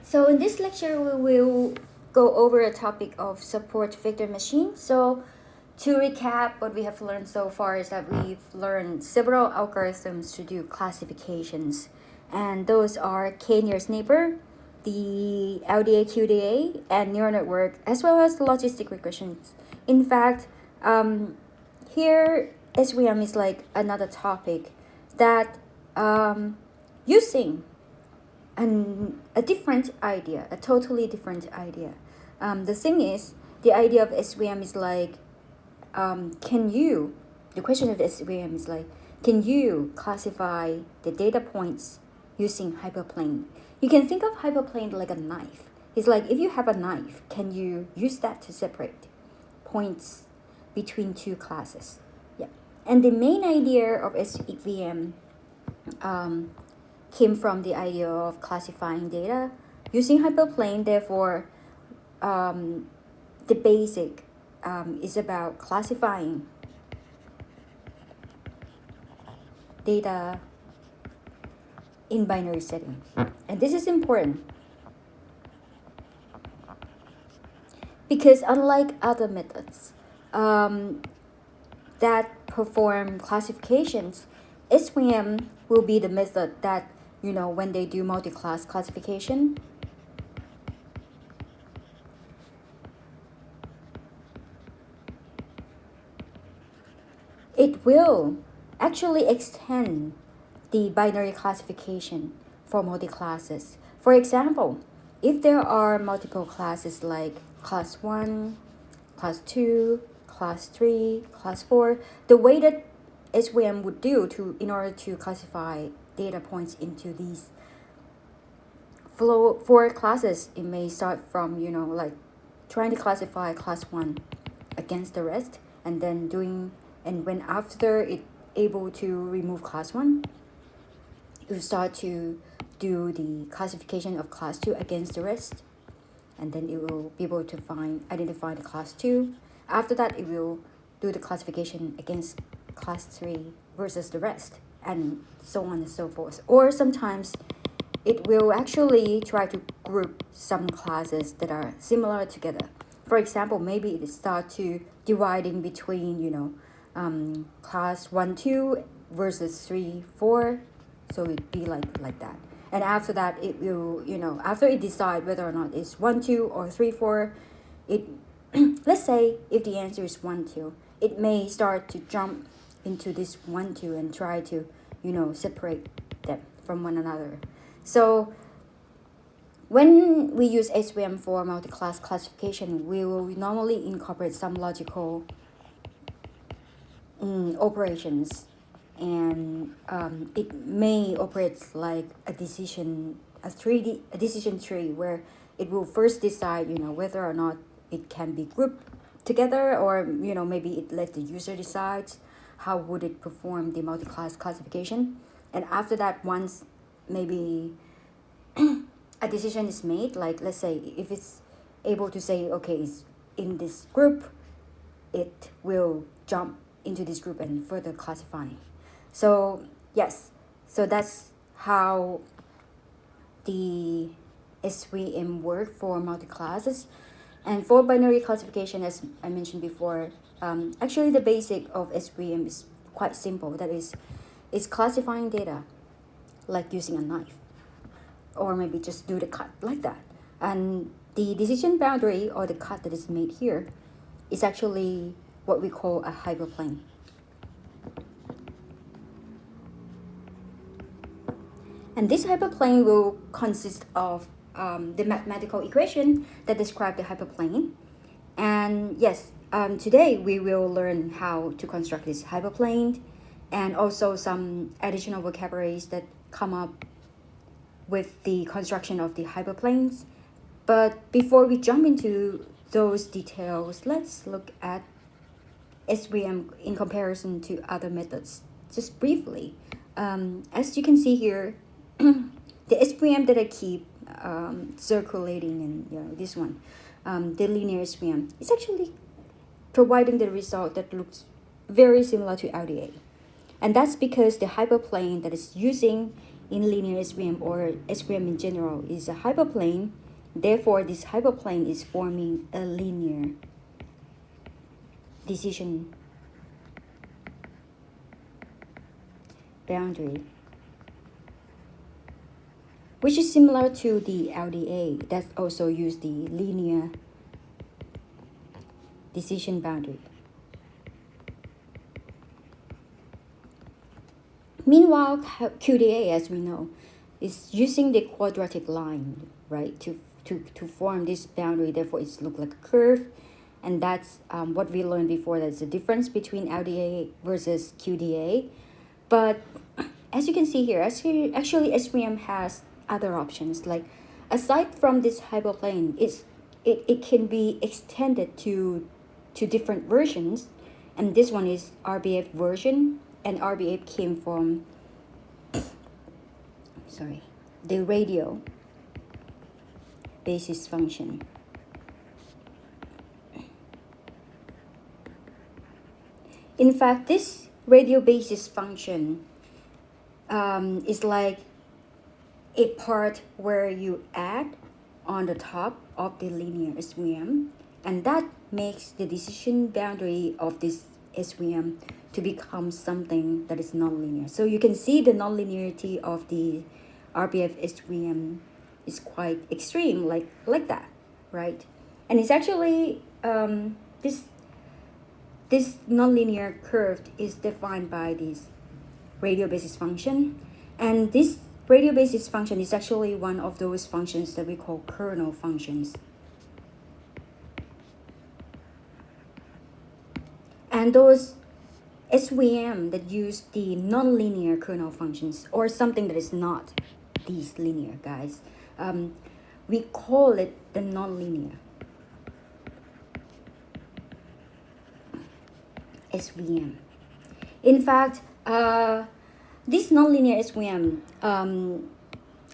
So in this lecture, we will go over a topic of support vector machine. So to recap, what we have learned so far is that we've learned several algorithms to do classifications. And those are k-nearest neighbor, the LDA, QDA, and neural network, as well as the logistic regressions. In fact, here SVM is like another topic that using a different idea, a totally different idea. The thing is, the idea of SVM is like, the question of SVM is like, can you classify the data points using hyperplane? You can think of hyperplane like a knife. It's like, if you have a knife, can you use that to separate points between two classes? Yeah. And the main idea of SVM came from the idea of classifying data using hyperplane. Therefore, the basic is about classifying data in binary setting. And this is important because unlike other methods that perform classifications, SVM will be the method that, when they do multi-class classification, it will actually extend the binary classification for multi-classes. For example, if there are multiple classes like class 1, class 2, class 3, class 4, the way that SVM would do in order to classify data points into these four classes, it may start from, like trying to classify class 1 against the rest, and then when after it able to remove class 1, you start to do the classification of class 2 against the rest, and then it will be able to identify the class 2. After that, it will do the classification against class 3 versus the rest, and so on and so forth. Or sometimes it will actually try to group some classes that are similar together. For example, maybe it start to dividing between, class 1, 2 versus 3, 4. So it'd be like that. And after that, it will, after it decide whether or not it's 1, 2 or 3, 4, it let's say if the answer is 1, 2, it may start to jump into this 1, 2 and try to, separate them from one another. So when we use SVM for multi-class classification, we will normally incorporate some logical operations, and it may operate like a decision tree where it will first decide, whether or not it can be grouped together, or maybe it let the user decide how would it perform the multi-class classification. And after that, once maybe a decision is made, like let's say if it's able to say, okay, it's in this group, it will jump into this group and further classifying. So yes, so that's how the SVM work for multi-classes. And for binary classification, as I mentioned before, actually the basic of SVM is quite simple. That is, it's classifying data like using a knife, or maybe just do the cut like that. And the decision boundary, or the cut that is made here, is actually what we call a hyperplane. And this hyperplane will consist of the mathematical equation that describe the hyperplane. And yes, today we will learn how to construct this hyperplane, and also some additional vocabularies that come up with the construction of the hyperplanes. But before we jump into those details, let's look at SVM in comparison to other methods, just briefly. As you can see here, the SVM that I keep circulating, and this one, the linear SVM, is actually providing the result that looks very similar to LDA. And that's because the hyperplane that is using in linear SVM or SVM in general is a hyperplane. Therefore, this hyperplane is forming a linear decision boundary, which is similar to the LDA that also use the linear decision boundary. Meanwhile, QDA, as we know, is using the quadratic line, right, to form this boundary. Therefore, it's look like a curve, and that's what we learned before. That's the difference between LDA versus QDA. But as you can see here, actually SVM has other options. Like aside from this hyperplane, it can be extended to different versions, and this one is RBF version, and RBF came from the radio basis function. In fact, this radio basis function is like a part where you add on the top of the linear SVM, and that makes the decision boundary of this SVM to become something that is nonlinear. So you can see the nonlinearity of the RBF SVM is quite extreme, like that, right? And it's actually this nonlinear curve is defined by this radio basis function, and this radio basis function is actually one of those functions that we call kernel functions. And those SVM that use the nonlinear kernel functions, or something that is not these linear guys, we call it the nonlinear SVM. In fact, this nonlinear SVM,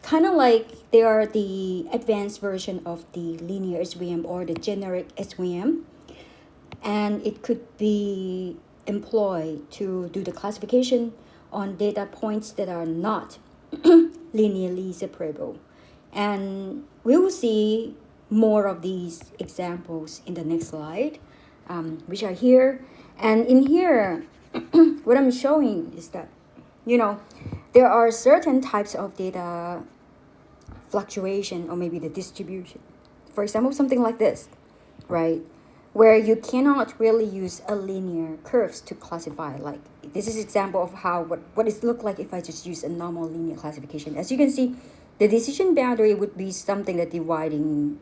kind of like they are the advanced version of the linear SVM or the generic SVM, and it could be employed to do the classification on data points that are not linearly separable. And we will see more of these examples in the next slide, which are here. And in here, what I'm showing is that, there are certain types of data fluctuation or maybe the distribution. For example, something like this, right? Where you cannot really use a linear curves to classify. Like this is example of how what it look like if I just use a normal linear classification. As you can see, the decision boundary would be something that dividing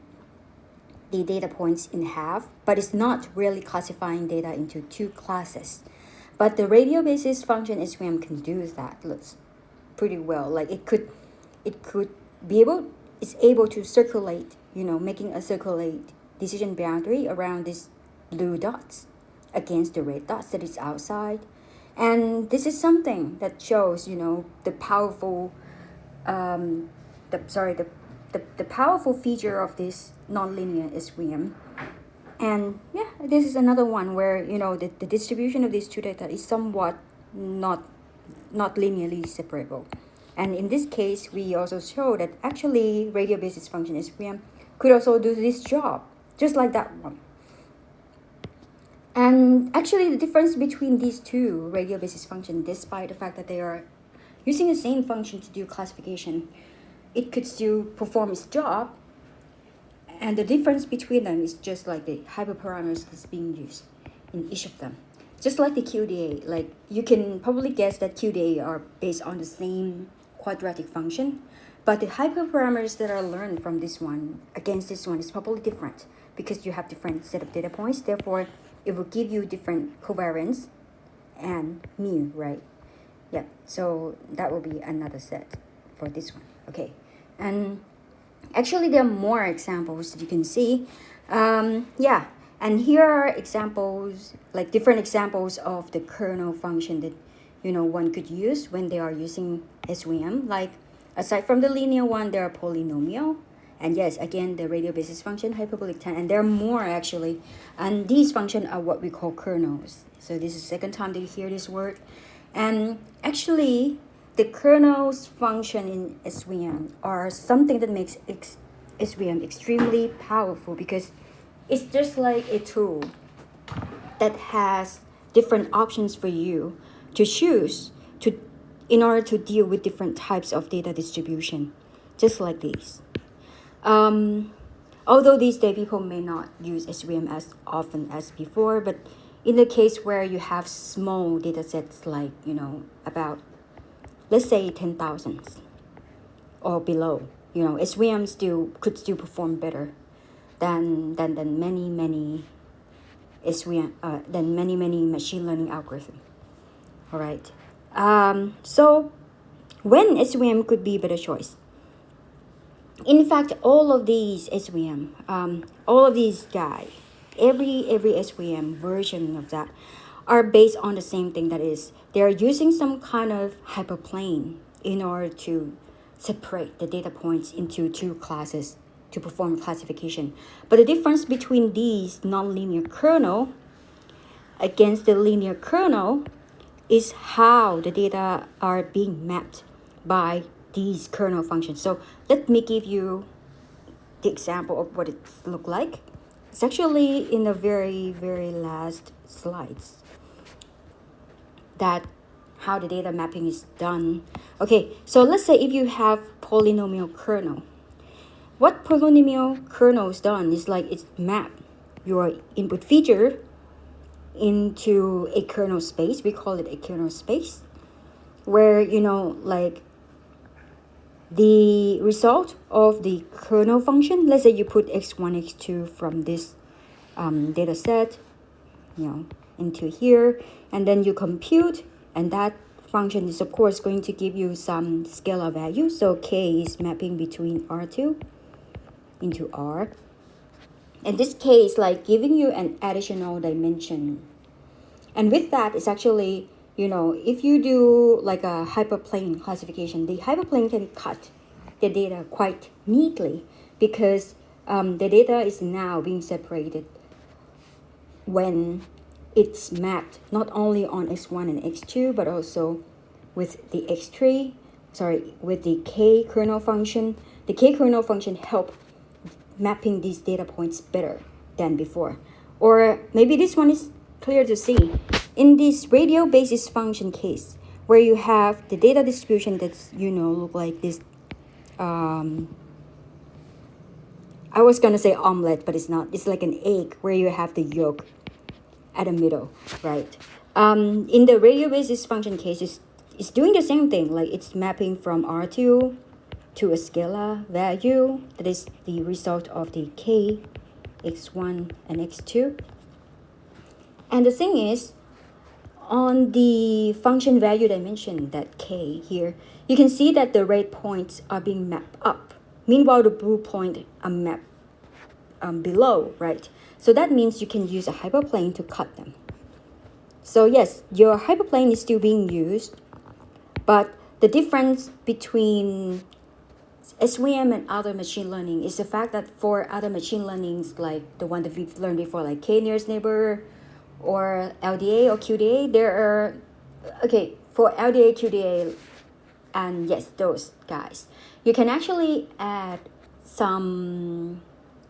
the data points in half, but it's not really classifying data into two classes. But the radio basis function SVM can do that. Looks pretty well. Like it could it's able to circulate, making a circulate decision boundary around these blue dots against the red dots that is outside. And this is something that shows, the powerful the powerful feature of this nonlinear SVM. And yeah, this is another one where the distribution of these two data is somewhat not linearly separable. And in this case, we also show that actually radio basis function SVM could also do this job, just like that one. And actually, the difference between these two radio basis functions, despite the fact that they are using the same function to do classification, it could still perform its job. And the difference between them is just like the hyperparameters that's being used in each of them. Just like the QDA, like you can probably guess that QDA are based on the same quadratic function, but the hyperparameters that are learned from this one against this one is probably different because you have different set of data points. Therefore, it will give you different covariance and mu, right? Yeah, so that will be another set for this one. Okay, and actually there are more examples that you can see. Yeah, and here are examples, like different examples of the kernel function that one could use when they are using SVM. Like aside from the linear one, there are polynomial, and yes, again the radio basis function, hyperbolic tan, and there are more actually. And these functions are what we call kernels. So this is the second time that you hear this word. And actually, the kernel's function in SVM are something that makes SVM extremely powerful, because it's just like a tool that has different options for you to choose to in order to deal with different types of data distribution, just like these. Although these days people may not use SVM as often as before, but in the case where you have small data sets, like, about, let's say, 10,000 or below, SVM could still perform better than many SVM than many machine learning algorithms. All right. So when SVM could be a better choice? In fact, all of these SVM, all of these guys, every SVM version of that are based on the same thing. That is, they're using some kind of hyperplane in order to separate the data points into two classes to perform classification. But the difference between these nonlinear kernel against the linear kernel is how the data are being mapped by these kernel functions. So let me give you the example of what it looks like. It's actually in the very last slides, that how the data mapping is done. Okay, so let's say if you have polynomial kernel. What polynomial kernel is done is like it's mapped your input feature into a kernel space. We call it a kernel space, where like the result of the kernel function, let's say you put x1 x2 from this data set into here, and then you compute, and that function is of course going to give you some scalar value. So k is mapping between R2 into R. In this case, like giving you an additional dimension. And with that, it's actually, if you do like a hyperplane classification, the hyperplane can cut the data quite neatly, because the data is now being separated when it's mapped not only on x1 and x2, but also with the with the k kernel function. The k kernel function help mapping these data points better than before. Or maybe this one is clear to see. In this radial basis function case, where you have the data distribution that's, look like this, I was gonna say omelet, but it's not. It's like an egg where you have the yolk at the middle, right? In the radial basis function case, it's doing the same thing. Like it's mapping from R2 to a scalar value that is the result of the k, x1 and x2. And the thing is, on the function value dimension, that k here, you can see that the red points are being mapped up. Meanwhile, the blue point are mapped below, right? So that means you can use a hyperplane to cut them. So yes, your hyperplane is still being used, but the difference between SVM and other machine learning is the fact that for other machine learnings, like the one that we've learned before, like k nearest neighbor or LDA or QDA, there are, okay, for LDA, QDA, and yes, those guys, you can actually add some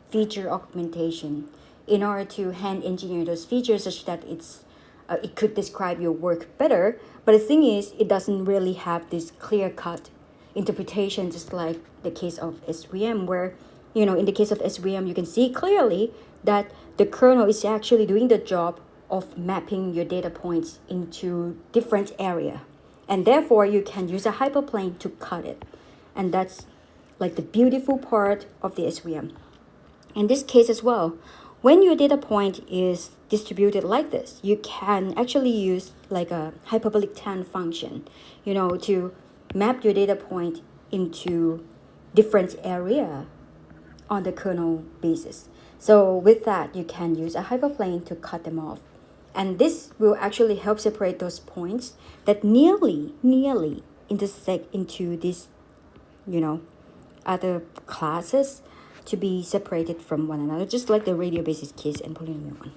feature augmentation in order to hand engineer those features such that it could describe your work better. But the thing is, it doesn't really have this clear-cut interpretation, just like the case of SVM, where, in the case of SVM, you can see clearly that the kernel is actually doing the job of mapping your data points into different area. And therefore, you can use a hyperplane to cut it. And that's like the beautiful part of the SVM. In this case as well, when your data point is distributed like this, you can actually use like a hyperbolic tan function, to map your data point into different area on the kernel basis. So with that, you can use a hyperplane to cut them off. And this will actually help separate those points that nearly intersect into this, other classes to be separated from one another, just like the radial basis case and polynomial one.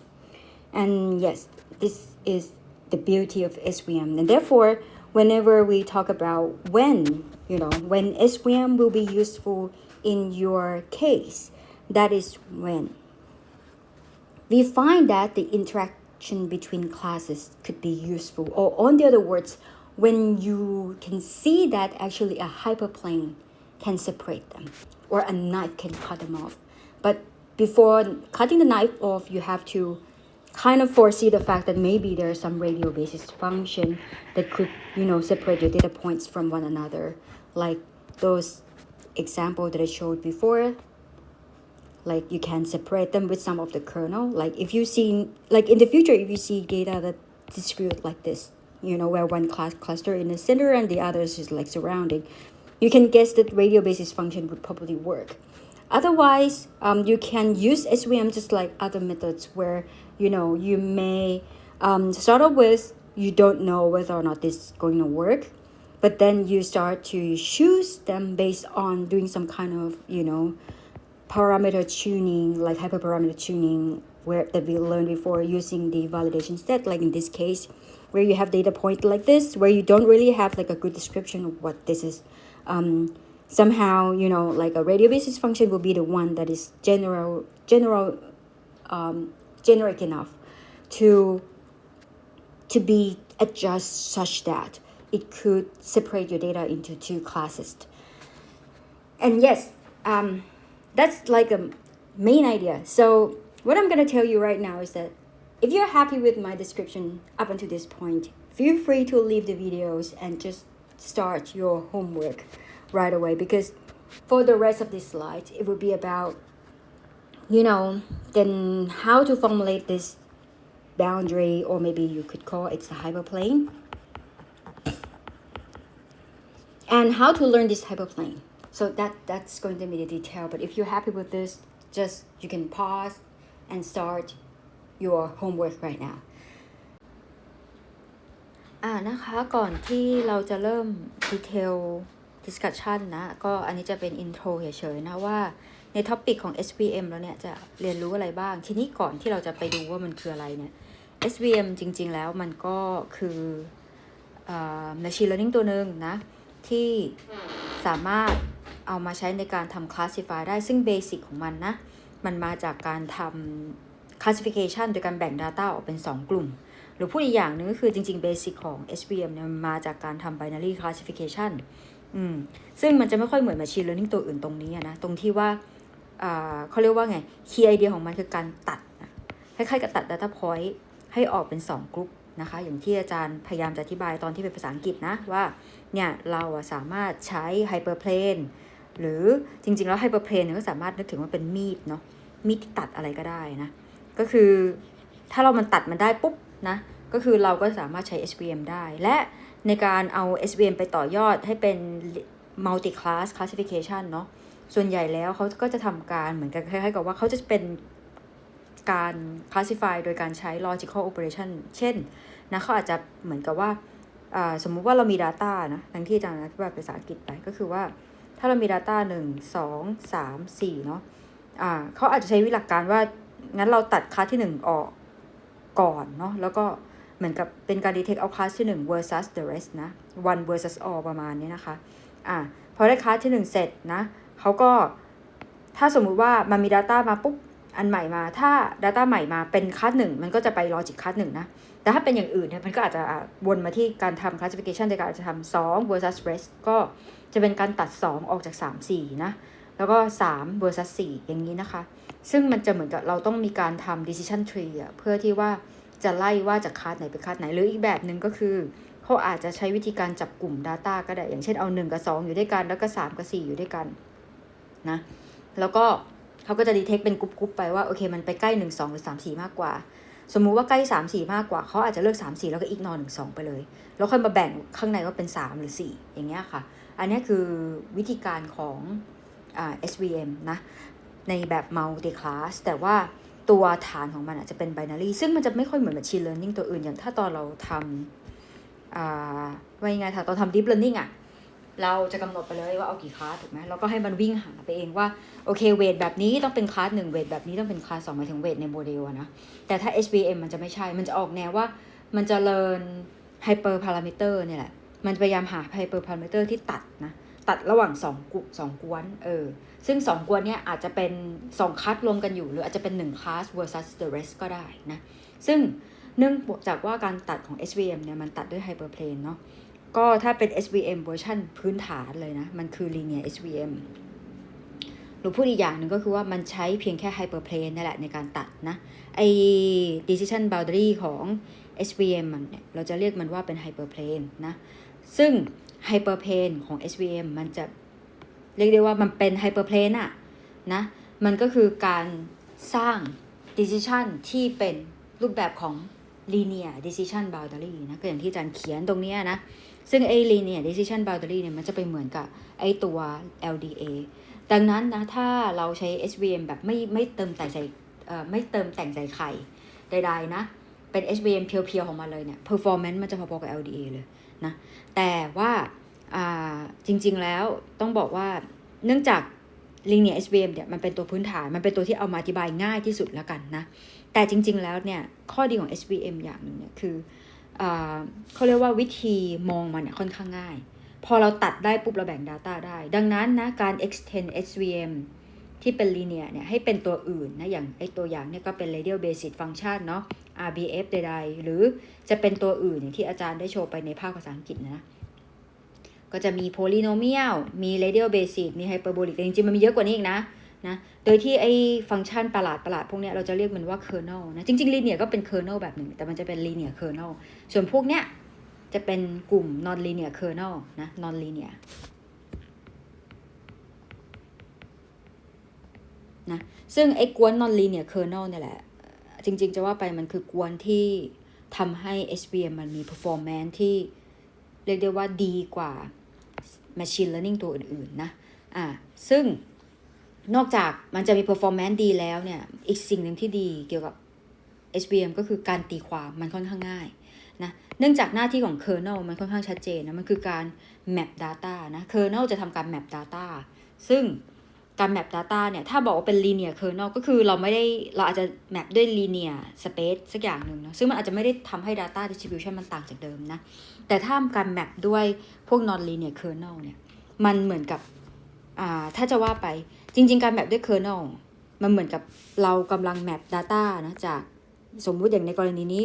And yes, this is the beauty of SVM. And therefore, whenever we talk about when SVM will be useful in your case, that is when we find that the interaction between classes could be useful, or on the other words, when you can see that actually a hyperplane can separate them or a knife can cut them off. But before cutting the knife off, you have to kind of foresee the fact that maybe there's some radio basis function that could separate your data points from one another, like those example that I showed before. Like you can separate them with some of the kernel. Like if you see, like in the future, if you see data that distribute like this, where one cluster in the center and the others is like surrounding, you can guess that radio basis function would probably work. Otherwise, you can use SVM just like other methods where, you may start off with, you don't know whether or not this is going to work, but then you start to choose them based on doing some kind of, parameter tuning, like hyperparameter tuning, that we learned before, using the validation set, like in this case, where you have data point like this, where you don't really have like a good description of what this is. Somehow, like a radio basis function will be the one that is generic enough to be adjust such that it could separate your data into two classes. And yes, that's like a main idea. So what I'm going to tell you right now is that if you're happy with my description up until this point, feel free to leave the videos and just start your homework right away, because for the rest of this slide, it will be about, then how to formulate this boundary, or maybe you could call it the hyperplane, and how to learn this hyperplane. So that's going to be the detail. But if you're happy with this, just you can pause and start your homework right now. นะคะก่อนที่เราจะเริ่ม detail discussion นะก็อันนี้จะเป็น intro เฉยๆนะว่าในท็อปิกของ SVM แล้วเนี่ยจะเรียนรู้อะไรบ้างทีนี้ก่อนที่เราจะไปดูว่ามันคืออะไรเนี่ย SVM จริงๆแล้วมันก็คือmachine learning ตัวหนึ่งนะที่สามารถเอามาใช้ในการทำ classify ได้ซึ่ง basic ของมันนะมันมาจากการทำ classification โดยการแบ่ง data ออกเป็น2กลุ่มหรือพูดอีกอย่างนึงก็คือจริงๆ basic ของ SVM เนี่ยมันมาจากการทำ binary classification ซึ่งมันจะไม่ค่อยเหมือน machine learning ตัวอื่นตรงนี้นะตรงที่ว่าเขาเรียกว่าไง key idea ของมันคือการตัดนะคล้ายๆกับตัด data point ให้ออกเป็น2กลุ่มนะคะอย่างที่อาจารย์พยายามจะอธิบายตอนที่เป็นภาษาอังกฤษนะว่าเนี่ยเราสามารถใช้ hyperplane หรือจริงๆแล้ว hyperplane เนี่ยก็สามารถนึกถึงว่าเป็นมีดเนาะมีดที่ตัดอะไรก็ได้นะก็คือถ้ามันตัดมันได้ปุ๊บนะก็คือเราก็สามารถใช้ SVM ได้และในการเอา SVM ไปต่อยอดให้เป็น multi class classification เนาะส่วนใหญ่แล้วเขาก็จะทำการเหมือนกันคล้ายๆกับว่าเขาจะเป็นการ classify โดยการใช้ logical operation เช่นนะเขาอาจจะเหมือนกับว่าสมมุติว่าเรามี data นะดังที่อาจารย์อธิบายภาษาอังกฤษไปก็คือว่าถ้าเรามี data 1 2 3 4เนาะเขาอาจจะใช้วิธีหลักการว่างั้นเราตัดคลาสที่1ออกก่อนเนาะแล้วก็เหมือนกับเป็นการ detect เอาคลาสที่1 versus the rest นะ one versus all ประมาณนี้นะคะพอได้คลาสที่1เสร็จนะเขาก็ถ้าสมมุติว่ามันมี data มาปุ๊บอันใหม่มาถ้า data ใหม่มาเป็นคลาส1มันก็จะไป logic คลาส1นะแต่ถ้าเป็นอย่างอื่นเนี่ยมันก็อาจจะวนมาที่การทำ classification โดยการจะทำ2 versus rest ก็จะเป็นการตัด2ออกจาก3 4นะแล้วก็3 versus 4อย่างนี้นะคะซึ่งมันจะเหมือนกับเราต้องมีการทำ decision tree เพื่อที่ว่าจะไล่ว่าจากคลาสไหนไปคลาสไหนหรืออีกแบบนึงก็คือเขาอาจจะใช้วิธีการจับกลุ่ม data ก็ได้อย่างเช่นเอา1กับ2อยู่ด้วยกันแล้วก็3กับ4อยู่ด้วยกันนะแล้วก็เขาก็จะ detect เป็นกรุ๊ปๆไปว่าโอเคมันไปใกล้1 2หรือ3 4มากกว่าสมมุติว่าใกล้3 4มากกว่าเขาอาจจะเลือก3 4แล้วก็ignore 1 2ไปเลยแล้วค่อยมาแบ่งข้างในว่าเป็น3หรือ4อย่างเงี้ยค่ะอันนี้คือวิธีการของSVM นะในแบบ multi class แต่ว่าตัวฐานของมันอาจจะเป็น binary ซึ่งมันจะไม่ค่อยเหมือน machine learning ตัวอื่นอย่างถ้าตอนเราทำว่ายังไงถ้าตอนทำ deep learning เราจะกำหนดไปเลยว่าเอากี่คลาสถูกไหมแล้วก็ให้มันวิ่งหาไปเองว่าโอเคเวทแบบนี้ต้องเป็นคลาส1เวทแบบนี้ต้องเป็นคลาส2หมายถึงเวทในโมเดลนะแต่ถ้า SVM มันจะไม่ใช่มันจะออกแนวว่ามันจะ learn hyper parameter เนี่ยแหละ มันพยายามหาไฮเปอร์พารามิเตอร์ที่ตัดระหว่าง2กวนซึ่ง2กวนเนี้ยอาจจะเป็น2คลาสรวมกันอยู่หรืออาจจะเป็น1คลาส versus the rest ก็ได้นะซึ่งเนื่องจากว่าการตัดของ SVM เนี่ยมันตัดด้วยไฮเปอร์เพลนเนาะก็ถ้าเป็น SVM เวอร์ชันพื้นฐานเลยนะมันคือ linear SVM หรือพูดอีกอย่างหนึ่งก็คือว่ามันใช้เพียงแค่ไฮเปอร์เพลนนั่นแหละในการตัดนะไอ้ decision boundary ของ SVM มันเนี่ยเราจะเรียกมันว่าเป็นไฮเปอร์เพลนนะซึ่งไฮเปอร์เพลนของ SVM มันจะเรียกได้ว่ามันเป็นไฮเปอร์เพลนอะนะมันก็คือการสร้าง decision ที่เป็นรูปแบบของ linear decision boundary นะก็อย่างที่อาจารย์เขียนตรงนี้นะซึ่งไอ้ linear decision boundary เนี่ยมันจะไปเหมือนกับไอ้ตัว LDA ดังนั้นนะถ้าเราใช้ SVM แบบไม่เติมแต่งใส่ไม่เติมแต่งใส่ไข่ใดๆนะเป็น SVM เพียวๆของมันเลยเนี่ย performance มันจะพอๆกับ LDA เลยนะแต่ว่าจริงๆแล้วต้องบอกว่าเนื่องจาก linear SVM เนี่ยมันเป็นตัวพื้นฐานมันเป็นตัวที่เอามาอธิบายง่ายที่สุดแล้วกันนะแต่จริงๆแล้วเนี่ยข้อดีของ SVM อย่างหนึ่งเนี่ยคือเขาเรียกว่าวิธีมองมันเนี่ยค่อนข้างง่ายพอเราตัดได้ปุ๊บเราแบ่ง Data ได้ดังนั้นนะการ extend SVM ที่เป็น linear เนี่ยให้เป็นตัวอื่นนะอย่างไอตัวอย่างเนี่ยก็เป็น radial basis function เนาะ RBF ใดๆหรือจะเป็นตัวอื่นอย่างที่อาจารย์ได้โชว์ไปในภาคภาษาอังกฤษนะก็จะมี polynomial มี radial basis มี hyperbolic แต่จริงๆมันมีเยอะกว่านี้อีกนะโดยที่ไอ้ฟังก์ชันประหลาดพวกเนี้ยเราจะเรียกมันว่า kernel นะจริงๆ linear ก็เป็น kernel แบบหนึ่งแต่มันจะเป็น linear kernel ส่วนพวกเนี้ยจะเป็นกลุ่ม non linear kernel นะ non linear นะซึ่งไอ้กวน non linear kernel เนี่ยแหละจริงๆจะว่าไปมันคือกวนที่ทำให้ SVM มันมี performance ที่เรียกได้ว่าดีกว่า machine learning ตัวอื่นๆนะซึ่งนอกจากมันจะมี performance ดีแล้วเนี่ยอีกสิ่งหนึ่งที่ดีเกี่ยวกับ SVM ก็คือการตีความมันค่อนข้างง่ายนะเนื่องจากหน้าที่ของ kernel มันค่อนข้างชัดเจนนะมันคือการ map data นะ kernel จะทำการ map data ซึ่งการ map data เนี่ยถ้าบอกว่าเป็น linear kernel ก็คือเราอาจจะ map ด้วย linear space สักอย่างหนึ่งนะซึ่งมันอาจจะไม่ได้ทำให้ data distribution มันต่างจากเดิมนะแต่ถ้าการ map ด้วยพวก non linear kernel เนี่ยมันเหมือนกับถ้าจะว่าไปจริงๆการ map ด้วย kernel มันเหมือนกับเรากำลัง map data นะจากสมมุติอย่างในกรณีนี้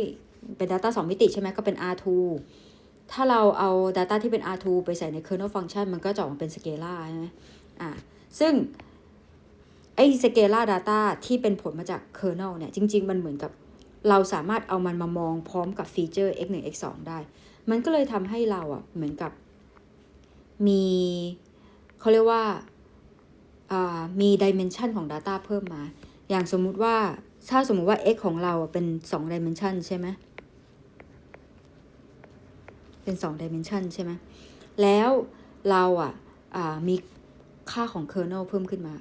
เป็น data 2 มิติใช่ไหมก็เป็น R2 ถ้าเราเอา data ที่เป็น R2 ไปใส่ใน kernel function มันก็จะออกมาเป็น scalar ใช่ไหมซึ่งไอ้ scalar data ที่เป็นผลมาจาก kernel เนี่ยจริงๆมันเหมือนกับเราสามารถเอามันมามองพร้อมกับฟีเจอร์ x1 x2 ได้มันก็เลยทำให้เราเหมือนกับมีเขาเรียกว่ามี dimension ของ data เพิ่มมาอย่างสมมุติว่าถ้าสมมุติว่า x ของเราเป็น2 dimension ใช่ไหมเป็น2 dimension ใช่ไหมแล้วเรามีค่าของ kernel เพิ่มขึ้นมา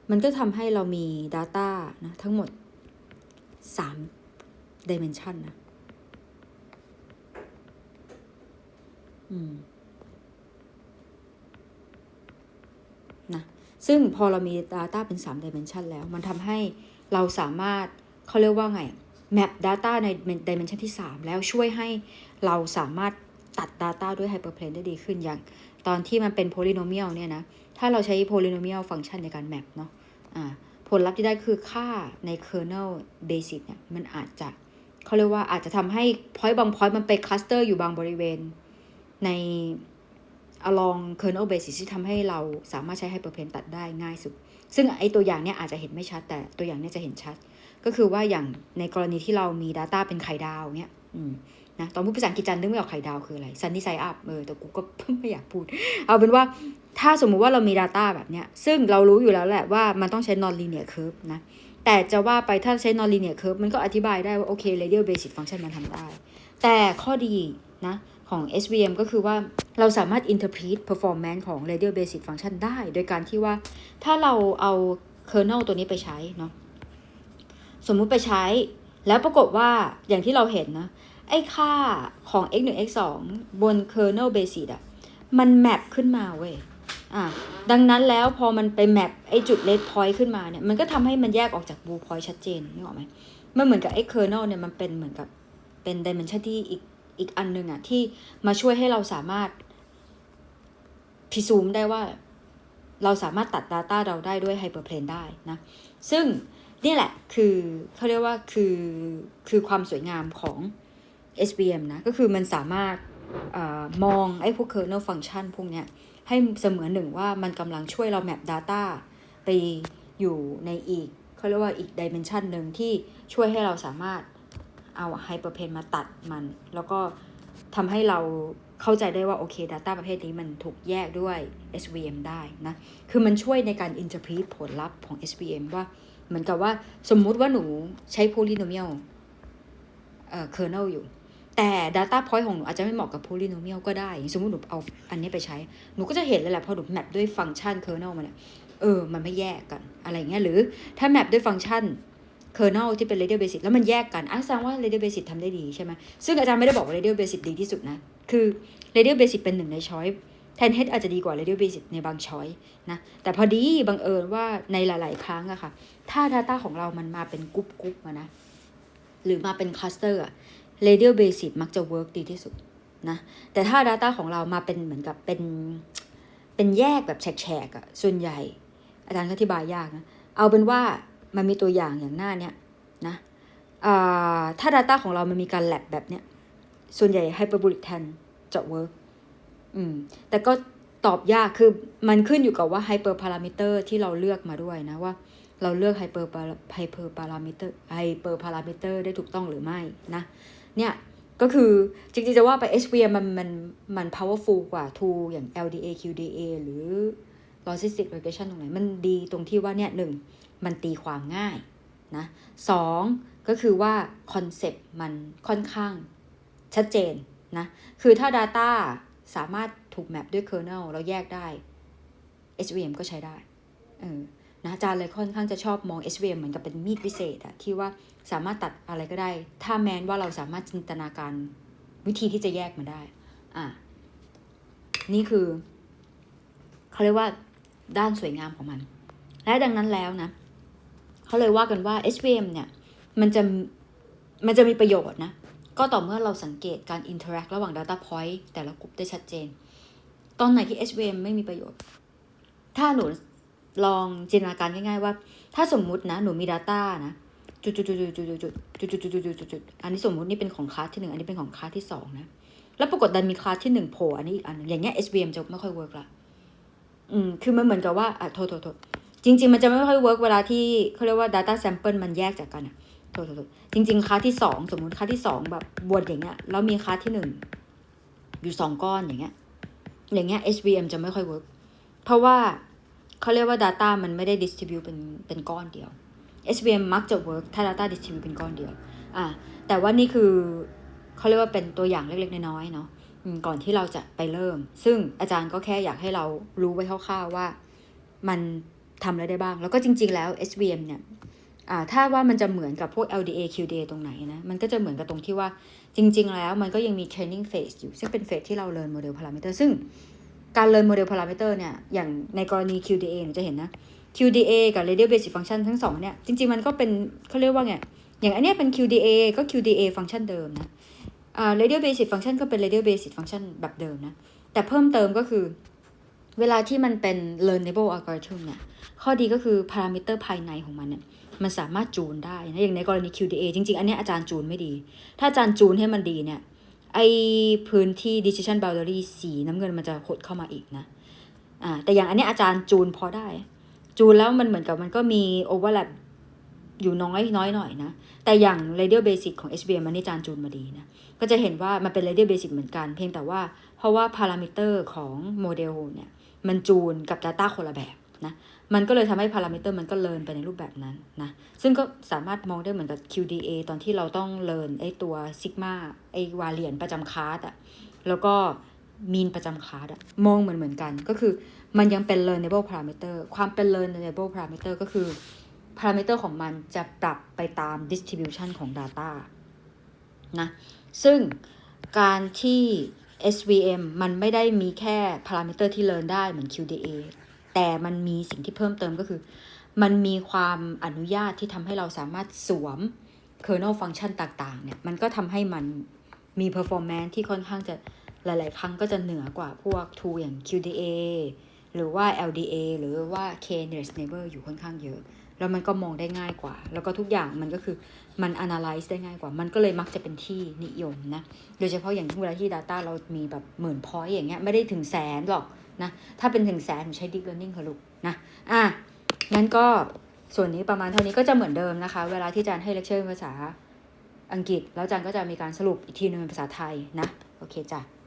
มันก็ทำให้เรามี data นะทั้งหมด3 dimension นะซึ่งพอเรามี data เป็น3 dimension แล้วมันทำให้เราสามารถเขาเรียกว่าไง map data ใน dimension ที่3แล้วช่วยให้เราสามารถตัด data ด้วย hyperplane ได้ดีขึ้นอย่างตอนที่มันเป็น polynomial เนี่ยนะถ้าเราใช้ polynomial function ในการ map เนาะผลลัพธ์ที่ได้คือค่าใน kernel basis เนี่ยมันอาจจะเขาเรียกว่าอาจจะทำให้ point บาง point มันไป cluster อยู่บางบริเวณในalong kernel basis ที่ทำให้เราสามารถใช้ hyperplane ตัดได้ง่ายสุดซึ่งไอตัวอย่างเนี้ยอาจจะเห็นไม่ชัดแต่ตัวอย่างเนี้ยจะเห็นชัดก็คือว่าอย่างในกรณีที่เรามี data เป็นไข่ดาวเนี้ยนะตอนพูดภาษาอังกฤษจันนึกไม่ออกไข่ดาวคืออะไร sunny side up แต่กูก็ไม่อยากพูดเอาเป็นว่าถ้าสมมุติว่าเรามี data แบบเนี้ยซึ่งเรารู้อยู่แล้วแหละว่ามันต้องใช้ non linear curve นะแต่จะว่าไปถ้าใช้ non linear curve มันก็อธิบายได้ว่าโอเค radial basis function มันทำได้แต่ข้อดีนะของ SVM ก็คือว่าเราสามารถ interpret performance ของ radial basis function ได้โดยการที่ว่าถ้าเราเอา kernel ตัวนี้ไปใช้เนาะสมมุติไปใช้แล้วปรากฏว่าอย่างที่เราเห็นนะไอ้ค่าของ x1 x2 บน kernel basis มันแมปขึ้นมาเว้ยดังนั้นแล้วพอมันไปแมปไอ้จุด red point ขึ้นมาเนี่ยมันก็ทำให้มันแยกออกจาก blue point ชัดเจนนึกออกไหมมันเหมือนกับไอ้ kernel เนี่ยมันเป็นเหมือนกับเป็น dimension ที่ อีกอันนึงอ่ะที่มาช่วยให้เราสามารถพิสูจน์ได้ว่าเราสามารถตัด Data เราได้ด้วย Hyperplane ได้นะซึ่งนี่แหละคือเขาเรียกว่าคือความสวยงามของ SVM นะก็คือมันสามารถมองไอ้พวก kernel function พวกเนี้ยให้เสมือนหนึ่งว่ามันกำลังช่วยเรา map data ไปอยู่ในอีกเขาเรียกว่าอีก dimension หนึ่งที่ช่วยให้เราสามารถเอา Hyperplane มาตัดมันแล้วก็ทำให้เราเข้าใจได้ว่าโอเค data ประเภทนี้มันถูกแยกด้วย SVM ได้นะคือมันช่วยในการ interpret ผลลัพธ์ของ SVM ว่าเหมือนกับว่าสมมุติว่าหนูใช้ polynomial kernel อยู่แต่ data point ของหนูอาจจะไม่เหมาะกับ polynomial ก็ได้สมมุติหนูเอาอันนี้ไปใช้หนูก็จะเห็นเลยแหละพอหนูแมปด้วยฟังก์ชัน kernel มันมันไม่แยกกันอะไรเงี้ยหรือถ้าแมปด้วยฟังก์ชัน kernel ที่เป็น radial basis แล้วมันแยกกันแสดงว่า radial basis ทำได้ดีใช่ไหมซึ่งอาจารย์ไม่ได้บอกว่า radial basis ดีที่สุดนะคือ radial basis เป็นหนึ่งใน choice แทน h อาจจะดีกว่า radial basis ในบาง choice นะแต่พอดีบังเอิญว่าในหลายๆครั้งอะค่ะถ้า data ของเรามันมาเป็นกรุ๊ปๆนะหรือมาเป็น cluster อะ radial basis มักจะ work ดีที่สุดนะแต่ถ้า data ของเรามาเป็นเหมือนกับเป็นแยกแบบแฉกๆอะส่วนใหญ่อาจารย์ก็อธิบายยากนะเอาเป็นว่ามันมีตัวอย่างหน้าเนี้ยนะถ้า data ของเรามันมีการแลบแบบเนี้ยส่วนใหญ่ hyperbolic tan จะ work แต่ก็ตอบยากคือมันขึ้นอยู่กับว่า hyper parameter ที่เราเลือกมาด้วยนะว่าเราเลือก hyper parameter ได้ถูกต้องหรือไม่นะเนี่ยก็คือจริงๆจะว่าไป SVM มัน powerful กว่า tool อย่าง LDA QDA หรือ logistic regression ตรงไหนมันดีตรงที่ว่าเนี่ย1มันตีความง่ายนะ2ก็คือว่าคอนเซปต์มันค่อนข้างชัดเจนนะคือถ้า data สามารถถูกแมปด้วย kernel เราแยกได้ SVM ก็ใช้ได้นะอาจารย์เลยค่อนข้างจะชอบมอง SVM เหมือนกับเป็นมีดวิเศษอะที่ว่าสามารถตัดอะไรก็ได้ถ้าแม้นว่าเราสามารถจินตนาการวิธีที่จะแยกมันได้นี่คือเขาเรียกว่าด้านสวยงามของมันและดังนั้นแล้วนะเขาเลยว่ากันว่า SVM เนี่ยมันจะมีประโยชน์นะก็ต่อเมื่อเราสังเกตการ interact ระหว่าง data point แต่ละกลุ่มได้ชัดเจนตอนไหนที่ SVM ไม่มีประโยชน์ถ้าหนูลองจินตนาการง่ายๆว่าถ้าสมมุตินะหนูมี data นะจุดอันนี้สมมุตินี่เป็นของคลาสที่1อันนี้เป็นของคลาสที่2นะแล้วปรากฏดันมีคลาสที่1โผล่อันนี้อีกอันอย่างเงี้ย SVM จะไม่ค่อยเวิร์กละคือมันเหมือนกับว่าโทษจริงๆมันจะไม่ค่อยเวิร์กเวลาที่เขาเรียกว่า data sample มันแยกจากกันโทษจริงๆคลาสที่2สมมุติคลาสที่2แบบบวกอย่างเงี้ยแล้วมีคลาสที่1อยู่2ก้อนอย่างเงี้ยSVM จะไม่ค่อยเวิร์กเพราะว่าเขาเรียกว่า data มันไม่ได้ distribute เป็นก้อนเดียว SVM มักจะ work ถ้า data distribute เป็นก้อนเดียวแต่ว่านี่คือเขาเรียกว่าเป็นตัวอย่างเล็กๆน้อยๆเนาะก่อนที่เราจะไปเริ่มซึ่งอาจารย์ก็แค่อยากให้เรารู้ไว้คร่าวๆว่ามันทำอะไรได้บ้างแล้วก็จริงๆแล้ว SVM เนี่ยถ้าว่ามันจะเหมือนกับพวก LDA QDA ตรงไหนนะมันก็จะเหมือนกับตรงที่ว่าจริงๆแล้วมันก็ยังมี training phase อยู่ซึ่งเป็น phase ที่เรา learn model parameter ซึ่งการ learn model parameter เนี่ยอย่างในกรณี QDA หนูจะเห็นนะ QDA กับ radial basic function ทั้งสองเนี่ยจริงๆมันก็เป็นเขาเรียกว่าไงอย่างอันเนี้ยเป็น QDA ก็ QDA function เดิมนะradial basic function ก็เป็น radial basic function แบบเดิมนะแต่เพิ่มเติมก็คือเวลาที่มันเป็น learnable algorithm เนี่ยข้อดีก็คือ parameter ภายในของมันเนี่ยมันสามารถจูนได้นะอย่างในกรณี QDA จริงๆอันนี้อาจารย์จูนไม่ดีถ้าอาจารย์จูนให้มันดีเนี่ยไอพื้นที่ decision boundary สีน้ำเงินมันจะหดเข้ามาอีกนะแต่อย่างอันนี้อาจารย์จูนพอได้จูนแล้วมันเหมือนกับมันก็มี overlap อยู่น้อยหน่อยนะแต่อย่าง radial basic ของ SVM มันนี่อาจารย์จูนมาดีนะก็จะเห็นว่ามันเป็น radial basic เหมือนกันเพียงแต่ว่าเพราะว่า parameter ของโมเดลเนี่ยมันจูนกับ data คนละแบบนะมันก็เลยทำให้ parameter มันก็เลิร์นไปในรูปแบบนั้นนะซึ่งก็สามารถมองได้เหมือนกับ QDA ตอนที่เราต้องเลิร์นไอ้ตัว sigma ไอ้ variance ประจำคลาสแล้วก็ mean ประจำคลาสมองเหมือนกันก็คือมันยังเป็น learnable parameter ความเป็น learnable parameter ก็คือ parameter ของมันจะปรับไปตาม distribution ของ data นะซึ่งการที่ SVM มันไม่ได้มีแค่ parameter ที่ learn ได้เหมือน QDA แต่มันมีสิ่งที่เพิ่มเติมก็คือมันมีความอนุญาตที่ทำให้เราสามารถสวม kernel function ต่างๆเนี่ยมันก็ทำให้มัน มี performance ที่ค่อนข้างจะหลายๆครั้งก็จะเหนือกว่าพวก tool อย่าง QDA หรือว่า LDA หรือว่า K nearest neighbor อยู่ค่อนข้างเยอะแล้วมันก็มองได้ง่ายกว่าแล้วก็ทุกอย่างมันก็คือมัน analyze ได้ง่ายกว่ามันก็เลยมักจะเป็นที่นิยมนะโดยเฉพาะอย่างเวลาที่ data เรามีแบบ10,000 point อย่างเงี้ยไม่ได้ถึงแสนหรอกนะถ้าเป็นถึงแสนใช้ deep learning ค่ะลูกนะงั้นก็ส่วนนี้ประมาณเท่านี้ก็จะเหมือนเดิมนะคะเวลาที่อาจารย์ให้เลคเชอร์ภาษาอังกฤษแล้วอาจารย์ก็จะมีการสรุปอีกทีนึงเป็นภาษาไทยนะโอเคจ้ะ